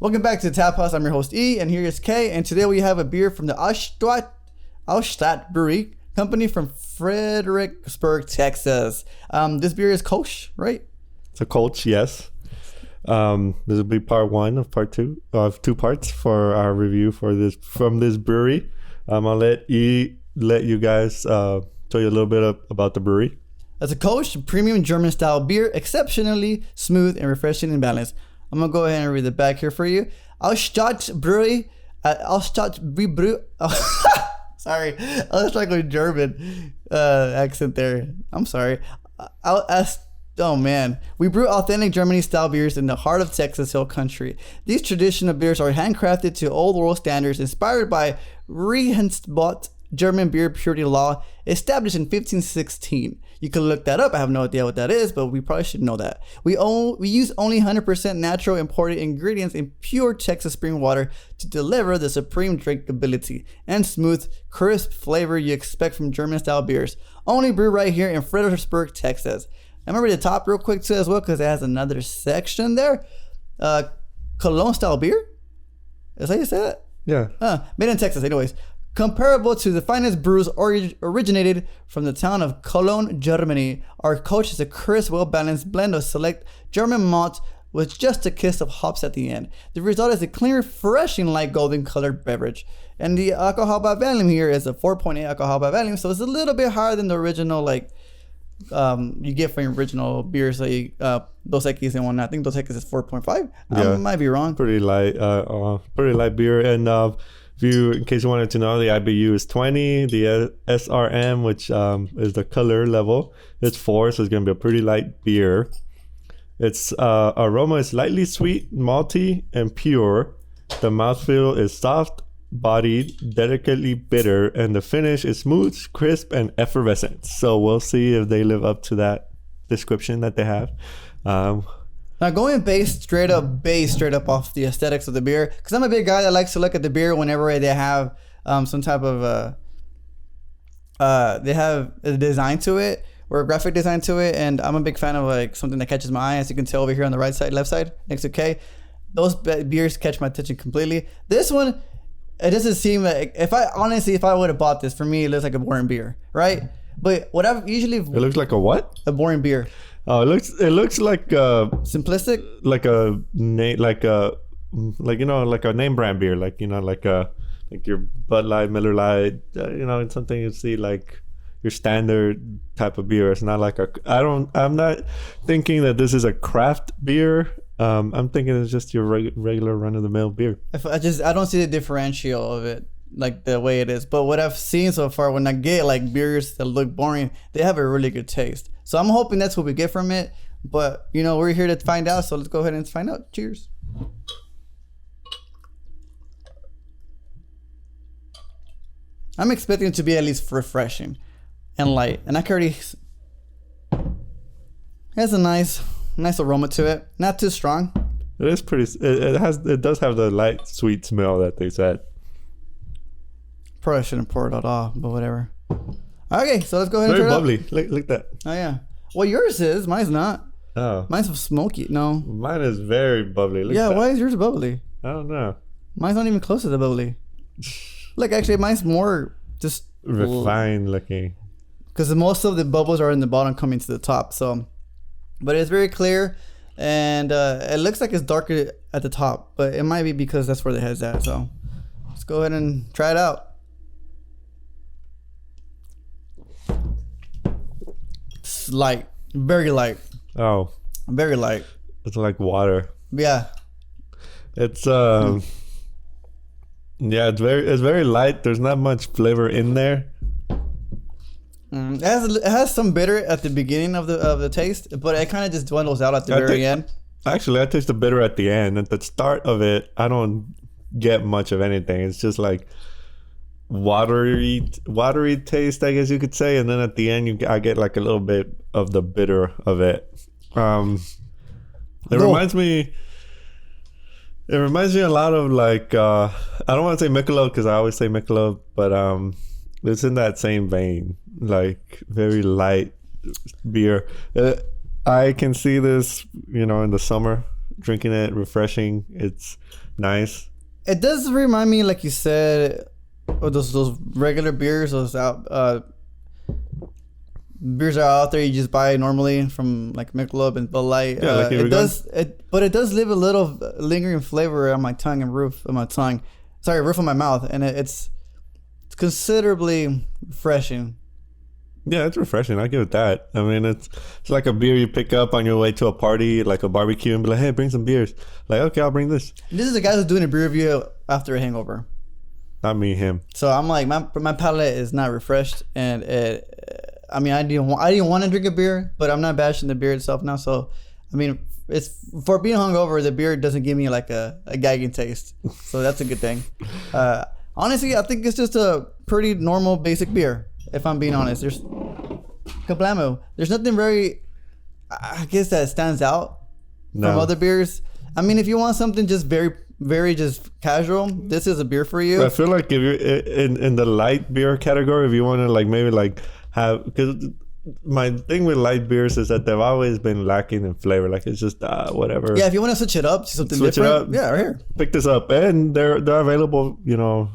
Welcome back to the Tap House. I'm your host E, and here is K. And today we have a beer from the Alststadt Brewery Company from Fredericksburg, Texas. This beer is Kolsch, right? It's a Kolsch, yes. This will be part one of part two of two parts for our review from this brewery. I'll let you guys tell you a little bit about the brewery. It's a Kolsch premium German style beer, exceptionally smooth and refreshing and balanced. I'm gonna go ahead and read the back here for you. Alststadt Brewery, sorry, I was trying with German accent there. I'm sorry. Oh man, we brew authentic Germany style beers in the heart of Texas Hill Country. These traditional beers are handcrafted to old world standards, inspired by Reinheitsgebot German beer purity law, established in 1516. You can look that up. I have no idea what that is, but we probably should know that. We use only 100% natural imported ingredients in pure Texas spring water to deliver the supreme drinkability and smooth, crisp flavor you expect from German-style beers. Only brewed right here in Fredericksburg, Texas. I'm gonna read the top real quick too as well, because it has another section there. Cologne-style beer? Is that how you say that? Yeah. Made in Texas, anyways. Comparable to the finest brews originated from the town of Cologne, Germany, our Kolsch is a crisp, well-balanced blend of select German malts with just a kiss of hops at the end. The result is a clean, refreshing, light golden-colored beverage. And the alcohol by volume here is a 4.8 alcohol by volume, so it's a little bit higher than the original, you get from your original beers, like Dos Equis and whatnot. I think Dos Equis is 4.5. Yeah. I might be wrong. Pretty light beer. And in case you wanted to know, the IBU is 20. The SRM, which is the color level, is 4, so it's going to be a pretty light beer. Its aroma is lightly sweet, malty, and pure. The mouthfeel is soft-bodied, delicately bitter, and the finish is smooth, crisp, and effervescent. So we'll see if they live up to that description that they have. Now going straight up off the aesthetics of the beer, because I'm a big guy that likes to look at the beer whenever they have some type of they have a design to it or a graphic design to it, and I'm a big fan of something that catches my eye, as you can tell over here on the left side next to K. Those beers catch my attention completely. This one, it doesn't seem like, if I would have bought this, for me it looks like a boring beer, right? But what I've usually, it looks like a what? A boring beer. Oh, it looks like simplistic, like a name brand beer, like your Bud Light, Miller Lite, it's something you see like your standard type of beer. It's not like I'm not thinking that this is a craft beer. I'm thinking it's just your regular run of the mill beer. I don't see the differential of it like the way it is. But what I've seen so far, when I get like beers that look boring, they have a really good taste. So I'm hoping that's what we get from it. But we're here to find out, so let's go ahead and find out. Cheers. I'm expecting it to be at least refreshing and light, and I can already, it has a nice aroma to it. Not too strong. It is pretty. It does have the light sweet smell that they said. Probably shouldn't pour it at all, but whatever. Okay, so let's go ahead and very try bubbly. it Look at that. Oh yeah. Well, yours is. Mine's not. Oh. Mine's smoky. No. Mine is very bubbly. Look at that. Why is yours bubbly? I don't know. Mine's not even close to the bubbly. Look, actually, mine's more just refined looking. Because most of the bubbles are in the bottom coming to the top. So, but it's very clear, and it looks like it's darker at the top, but it might be because that's where the head's at. So, let's go ahead and try it out. It's light, very light. Oh, very light. It's like water. Yeah. It's yeah, it's very light. There's not much flavor in there. It has some bitter at the beginning of the taste, but it kind of just dwindles out at the very end. Actually, I taste the bitter at the end. At the start of it, I don't get much of anything. It's just like watery taste, I guess you could say, and then at the end I get like a little bit of the bitter of it. Reminds me a lot of like I don't want to say Michelob because I always say Michelob, but it's in that same vein, like very light beer. I can see this, in the summer, drinking it, refreshing. It's nice. It does remind me, like you said, of those regular beers, beers are out there you just buy normally from like Michelob and Bud Light. Yeah, like but it does leave a little lingering flavor on my tongue and roof of my tongue. Sorry, roof of my mouth, and it's considerably refreshing. Yeah, it's refreshing. I give it that. I mean, it's like a beer you pick up on your way to a party, like a barbecue, and be like, "Hey, bring some beers." Like, okay, I'll bring this. This is a guy who's doing a beer review after a hangover. Not me, him. So I'm like, my palate is not refreshed, and I mean, I didn't want to drink a beer, but I'm not bashing the beer itself now. So, I mean, it's for being hungover, the beer doesn't give me like a gagging taste, so that's a good thing. Honestly, I think it's just a pretty normal, basic beer. If I'm being honest, there's kablamo. There's nothing very, I guess, that stands out from other beers. I mean, if you want something just very just casual, this is a beer for you. I feel like if you're in the light beer category, if you want to like maybe like have, because my thing with light beers is that they've always been lacking in flavor. Like it's just whatever. Yeah, if you want to switch it up to something different, yeah, right here. Pick this up, and they're available. You know,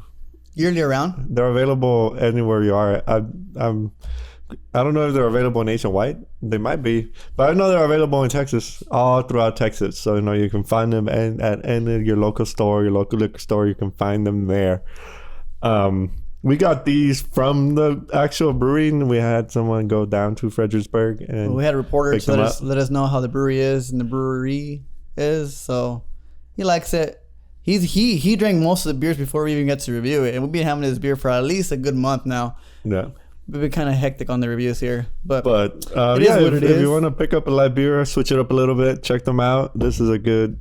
yearly around. They're available anywhere you are. I don't know if they're available nationwide. They might be, but I know they're available in Texas, all throughout Texas. So you know you can find them at any of your local store, your local liquor store. You can find them there. We got these from the actual brewery, and we had someone go down to Fredericksburg and we had a reporter to let us know how the brewery is and the brewery is. So he likes it. He drank most of the beers before we even get to review it, and we've been having this beer for at least a good month now. Yeah. We've been kind of hectic on the reviews here, but yeah, if you want to pick up a light beer, switch it up a little bit, check them out. This is a good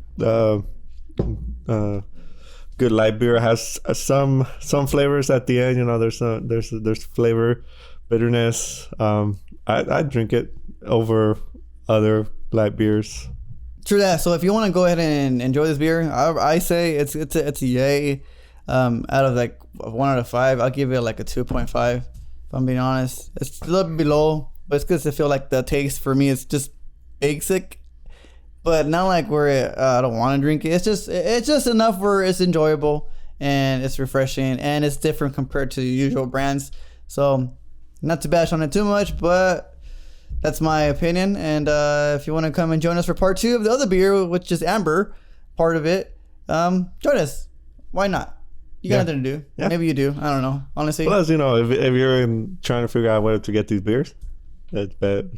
good light beer. It has some flavors at the end. You know, there's flavor, bitterness. I drink it over other light beers. True that. So if you want to go ahead and enjoy this beer, I say it's a yay. Out of like 1 out of 5, I'll give it like a 2.5. If I'm being honest, it's a little bit below, but it's good to feel like the taste for me is just basic, but not like where I don't want to drink it. It's just enough where it's enjoyable and it's refreshing and it's different compared to the usual brands. So not to bash on it too much, but that's my opinion. And if you want to come and join us for part 2 of the other beer, which is Amber, part of it, join us. Why not? You got nothing to do. Yeah. Maybe you do. I don't know. Honestly. Plus, you know, if you're trying to figure out where to get these beers, that's bad.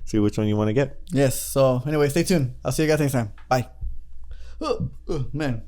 See which one you want to get. Yes. So anyway, stay tuned. I'll see you guys next time. Bye. Oh, man.